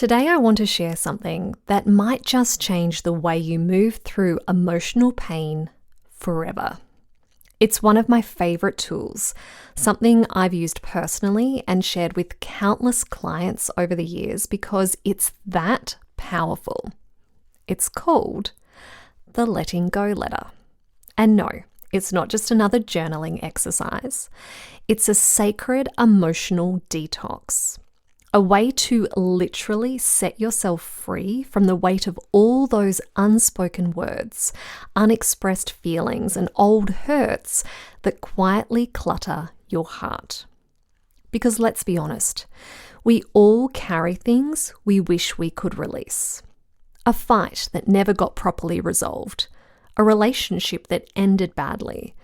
Today I want to share something that might just change the way you move through emotional pain forever. It's one of my favorite tools, something I've used personally and shared with countless clients over the years because it's that powerful. It's called the letting go letter. And no, it's not just another journaling exercise. It's a sacred emotional detox. A way to literally set yourself free from the weight of all those unspoken words, unexpressed feelings, and old hurts that quietly clutter your heart. Because let's be honest, we all carry things we wish we could release. A fight that never got properly resolved, a relationship that ended badly,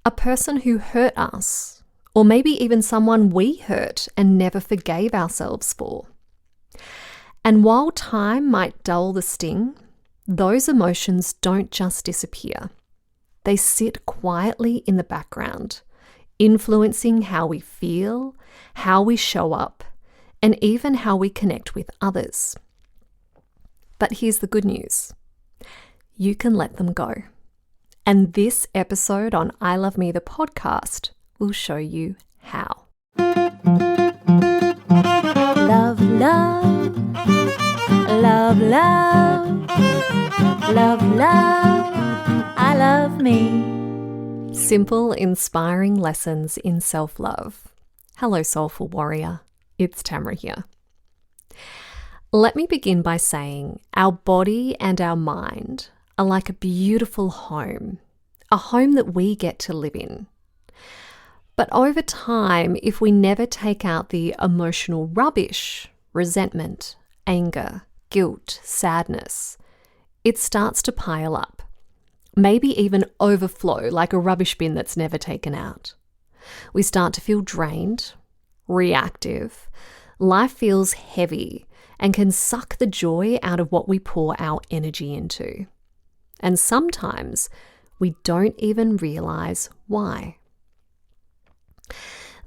a person who hurt us, or maybe even someone we hurt and never forgave ourselves for. And while time might dull the sting, those emotions don't just disappear. They sit quietly in the background, influencing how we feel, how we show up, and even how we connect with others. But here's the good news. You can let them go. And this episode on I Love Me, the podcast, will show you how. Love, love, love, love, love, love, I love me. Simple, inspiring lessons in self-love. Hello, soulful warrior. It's Tamara here. Let me begin by saying our body and our mind are like a beautiful home, a home that we get to live in. But over time, if we never take out the emotional rubbish, resentment, anger, guilt, sadness, it starts to pile up, maybe even overflow like a rubbish bin that's never taken out. We start to feel drained, reactive, life feels heavy and can suck the joy out of what we pour our energy into. And sometimes we don't even realize why.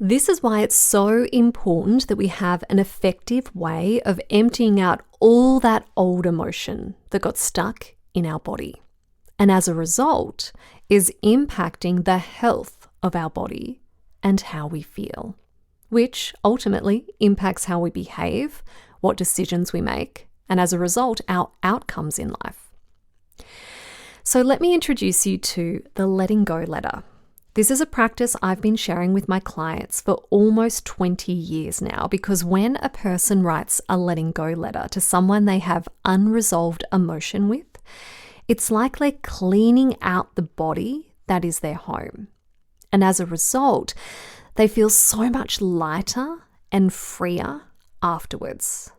This is why it's so important that we have an effective way of emptying out all that old emotion that got stuck in our body, and as a result is impacting the health of our body and how we feel, which ultimately impacts how we behave, what decisions we make, and as a result, our outcomes in life. So let me introduce you to the letting go letter. This is a practice I've been sharing with my clients for almost 20 years now, because when a person writes a letting go letter to someone they have unresolved emotion with, it's like they're cleaning out the body that is their home. And as a result, they feel so much lighter and freer afterwards.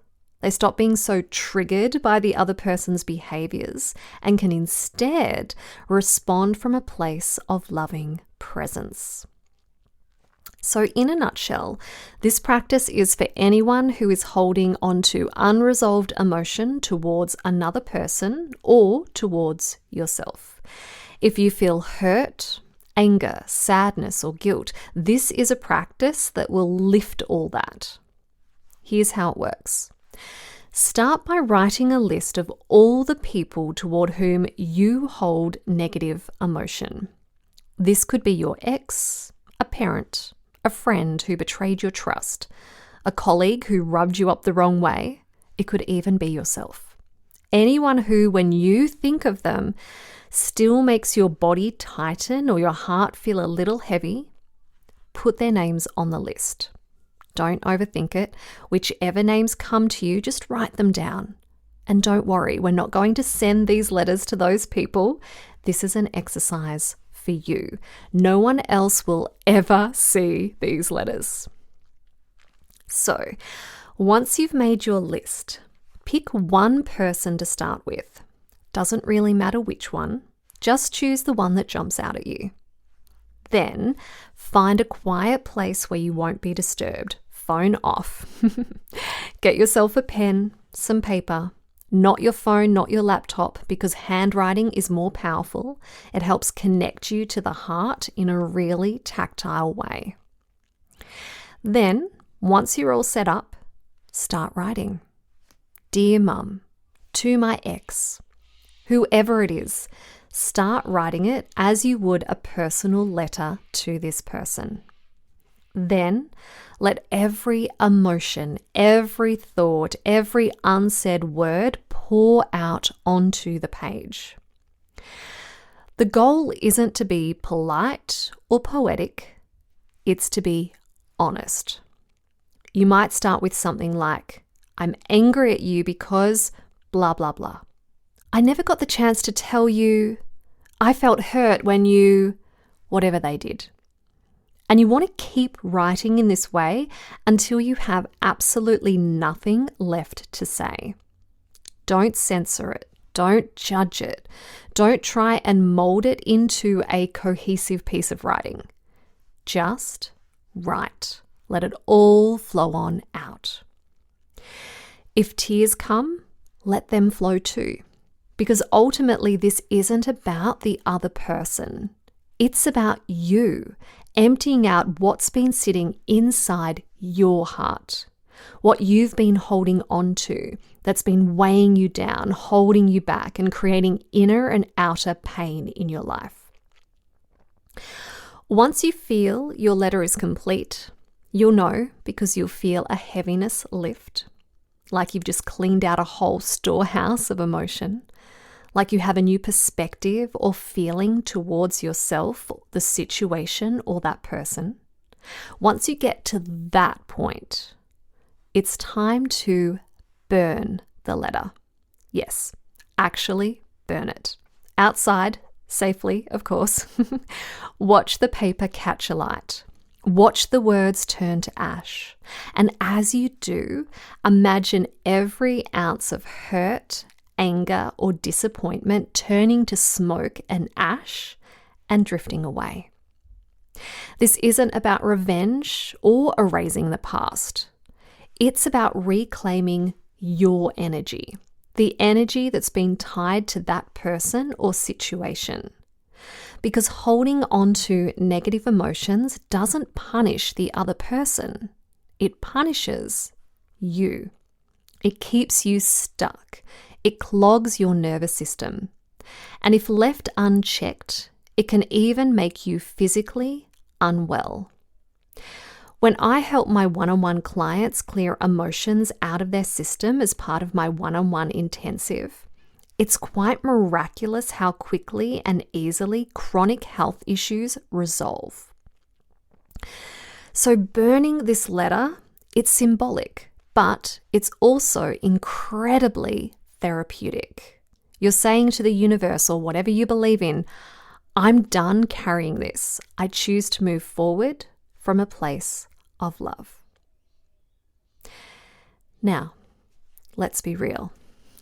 They stop being so triggered by the other person's behaviors and can instead respond from a place of loving presence. So in a nutshell, this practice is for anyone who is holding onto unresolved emotion towards another person or towards yourself. If you feel hurt, anger, sadness, or guilt, this is a practice that will lift all that. Here's how it works. Start by writing a list of all the people toward whom you hold negative emotion. This could be your ex, a parent, a friend who betrayed your trust, a colleague who rubbed you up the wrong way. It could even be yourself. Anyone who, when you think of them, still makes your body tighten or your heart feel a little heavy, put their names on the list. Don't overthink it. Whichever names come to you, just write them down. And don't worry, we're not going to send these letters to those people. This is an exercise for you. No one else will ever see these letters. So, once you've made your list, pick one person to start with. Doesn't really matter which one. Just choose the one that jumps out at you. Then, find a quiet place where you won't be disturbed. Phone off. Get yourself a pen, some paper, not your phone, not your laptop, because handwriting is more powerful. It helps connect you to the heart in a really tactile way. Then, once you're all set up, start writing. Dear Mum, to my ex, whoever it is, start writing it as you would a personal letter to this person. Then let every emotion, every thought, every unsaid word pour out onto the page. The goal isn't to be polite or poetic, it's to be honest. You might start with something like, I'm angry at you because blah, blah, blah. I never got the chance to tell you. I felt hurt when you, whatever they did. And you want to keep writing in this way until you have absolutely nothing left to say. Don't censor it. Don't judge it. Don't try and mold it into a cohesive piece of writing. Just write. Let it all flow on out. If tears come, let them flow too. Because ultimately, this isn't about the other person. It's about you emptying out what's been sitting inside your heart, what you've been holding on to that's been weighing you down, holding you back, and creating inner and outer pain in your life. Once you feel your letter is complete, you'll know because you'll feel a heaviness lift, like you've just cleaned out a whole storehouse of emotion, like you have a new perspective or feeling towards yourself, the situation, or that person. Once you get to that point, it's time to burn the letter. Yes, actually burn it. Outside, safely, of course. Watch the paper catch alight. Watch the words turn to ash. And as you do, imagine every ounce of hurt, anger, or disappointment turning to smoke and ash and drifting away. This isn't about revenge or erasing the past. It's about reclaiming your energy, the energy that's been tied to that person or situation. Because holding on to negative emotions doesn't punish the other person. It punishes you. It keeps you stuck. It clogs your nervous system. And if left unchecked, it can even make you physically unwell. When I help my one-on-one clients clear emotions out of their system as part of my one-on-one intensive, it's quite miraculous how quickly and easily chronic health issues resolve. So burning this letter, it's symbolic, but it's also incredibly therapeutic. You're saying to the universe or whatever you believe in, I'm done carrying this. I choose to move forward from a place of love. Now, let's be real.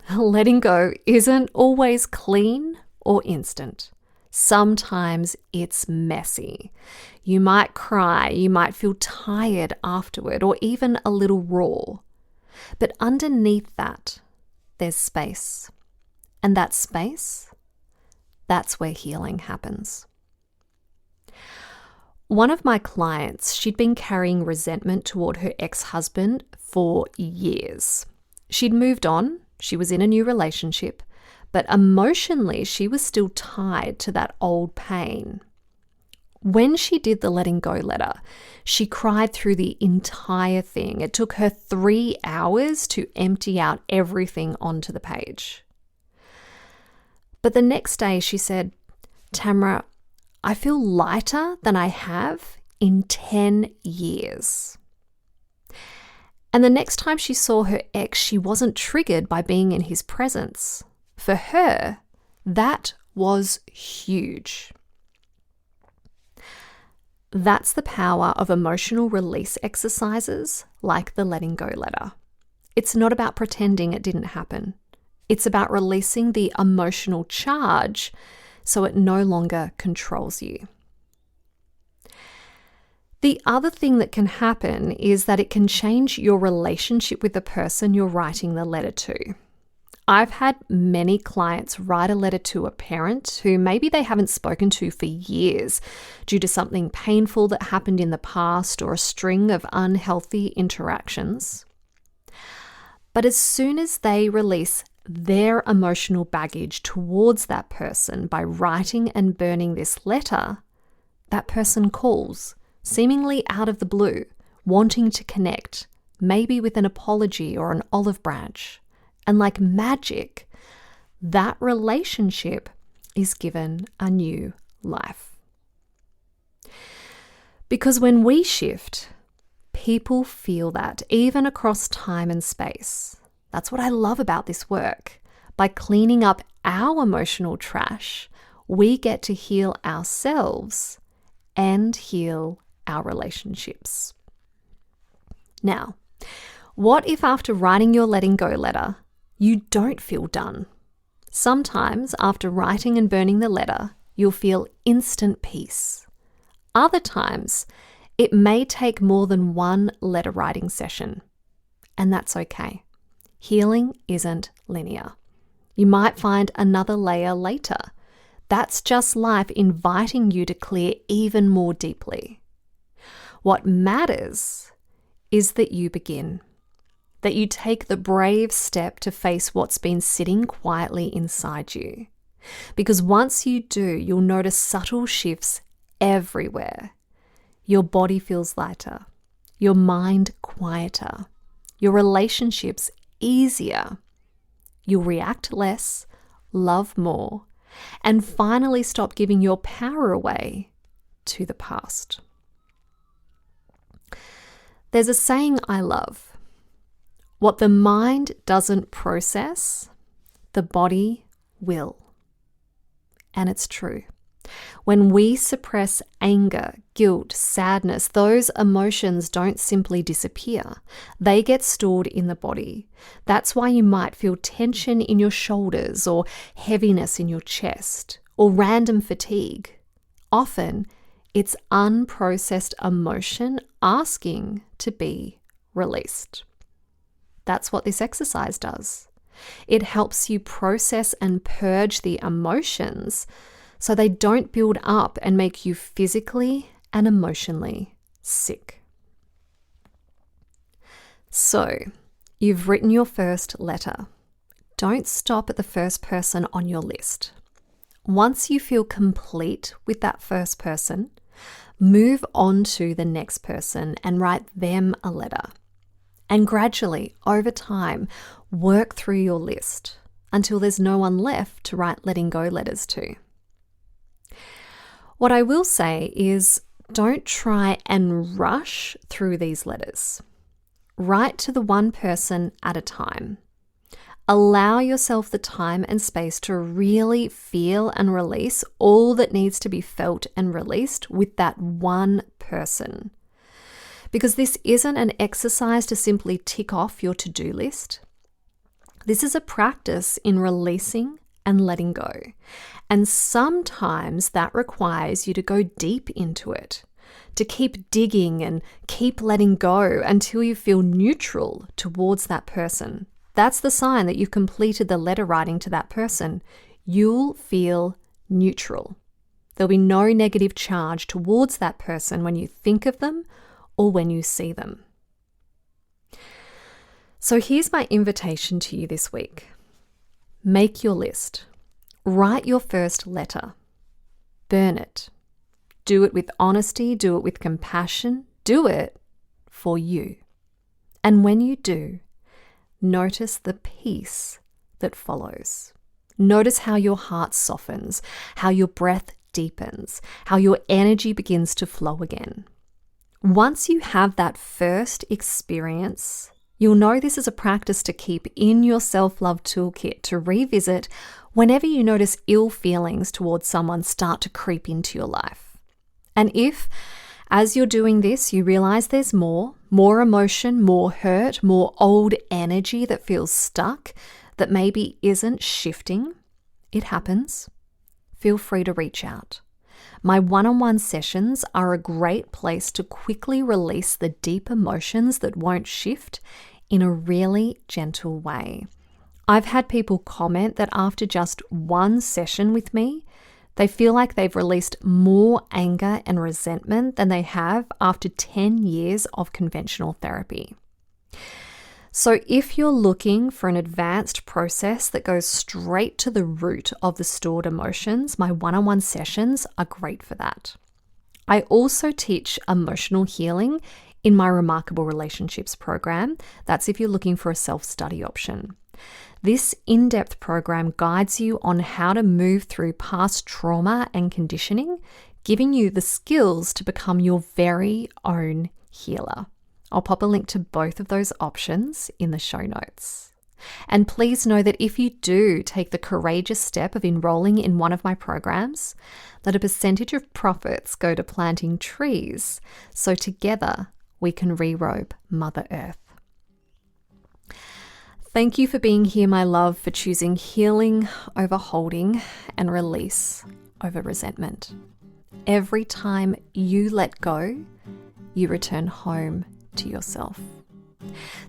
Letting go isn't always clean or instant. Sometimes it's messy. You might cry, you might feel tired afterward, or even a little raw. But underneath that, there's space. And that space, that's where healing happens. One of my clients, she'd been carrying resentment toward her ex-husband for years. She'd moved on, she was in a new relationship, but emotionally she was still tied to that old pain. When she did the letting go letter, she cried through the entire thing. It took her 3 hours to empty out everything onto the page. But the next day she said, Tamara, I feel lighter than I have in 10 years. And the next time she saw her ex, she wasn't triggered by being in his presence. For her, that was huge. That's the power of emotional release exercises like the letting go letter. It's not about pretending it didn't happen. It's about releasing the emotional charge so it no longer controls you. The other thing that can happen is that it can change your relationship with the person you're writing the letter to. I've had many clients write a letter to a parent who maybe they haven't spoken to for years due to something painful that happened in the past or a string of unhealthy interactions. But as soon as they release their emotional baggage towards that person by writing and burning this letter, that person calls, seemingly out of the blue, wanting to connect, maybe with an apology or an olive branch. And like magic, that relationship is given a new life. Because when we shift, people feel that, even across time and space. That's what I love about this work. By cleaning up our emotional trash, we get to heal ourselves and heal our relationships. Now, what if after writing your letting go letter, you don't feel done? Sometimes after writing and burning the letter, you'll feel instant peace. Other times, it may take more than one letter writing session, and that's okay. Healing isn't linear. You might find another layer later. That's just life inviting you to clear even more deeply. What matters is that you begin, that you take the brave step to face what's been sitting quietly inside you. Because once you do, you'll notice subtle shifts everywhere. Your body feels lighter, your mind quieter, your relationships easier. You'll react less, love more, and finally stop giving your power away to the past. There's a saying I love. What the mind doesn't process, the body will. And it's true. When we suppress anger, guilt, sadness, those emotions don't simply disappear. They get stored in the body. That's why you might feel tension in your shoulders or heaviness in your chest or random fatigue. Often, it's unprocessed emotion asking to be released. That's what this exercise does. It helps you process and purge the emotions so they don't build up and make you physically and emotionally sick. So, you've written your first letter. Don't stop at the first person on your list. Once you feel complete with that first person, move on to the next person and write them a letter. And gradually, over time, work through your list until there's no one left to write letting go letters to. What I will say is, don't try and rush through these letters. Write to the one person at a time. Allow yourself the time and space to really feel and release all that needs to be felt and released with that one person. Because this isn't an exercise to simply tick off your to-do list. This is a practice in releasing and letting go. And sometimes that requires you to go deep into it, to keep digging and keep letting go until you feel neutral towards that person. That's the sign that you've completed the letter writing to that person. You'll feel neutral. There'll be no negative charge towards that person when you think of them or when you see them. So here's my invitation to you this week. Make your list. Write your first letter. Burn it. Do it with honesty. Do it with compassion. Do it for you. And when you do, notice the peace that follows. Notice how your heart softens, how your breath deepens, how your energy begins to flow again. Once you have that first experience, you'll know this is a practice to keep in your self-love toolkit to revisit whenever you notice ill feelings towards someone start to creep into your life. And if, as you're doing this, you realize there's more emotion, more hurt, more old energy that feels stuck, that maybe isn't shifting, it happens. Feel free to reach out. My one-on-one sessions are a great place to quickly release the deep emotions that won't shift in a really gentle way. I've had people comment that after just one session with me, they feel like they've released more anger and resentment than they have after 10 years of conventional therapy. So if you're looking for an advanced process that goes straight to the root of the stored emotions, my one-on-one sessions are great for that. I also teach emotional healing in my Remarkable Relationships program. That's if you're looking for a self-study option. This in-depth program guides you on how to move through past trauma and conditioning, giving you the skills to become your very own healer. I'll pop a link to both of those options in the show notes. And please know that if you do take the courageous step of enrolling in one of my programs, that a percentage of profits go to planting trees, so together we can re-robe Mother Earth. Thank you for being here, my love, for choosing healing over holding and release over resentment. Every time you let go, you return home to yourself.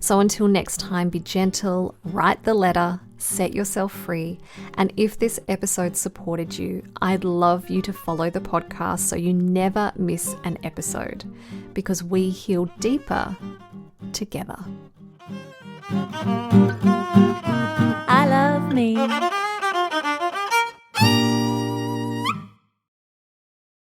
So until next time, be gentle, write the letter, set yourself free. And if this episode supported you, I'd love you to follow the podcast so you never miss an episode, because we heal deeper together.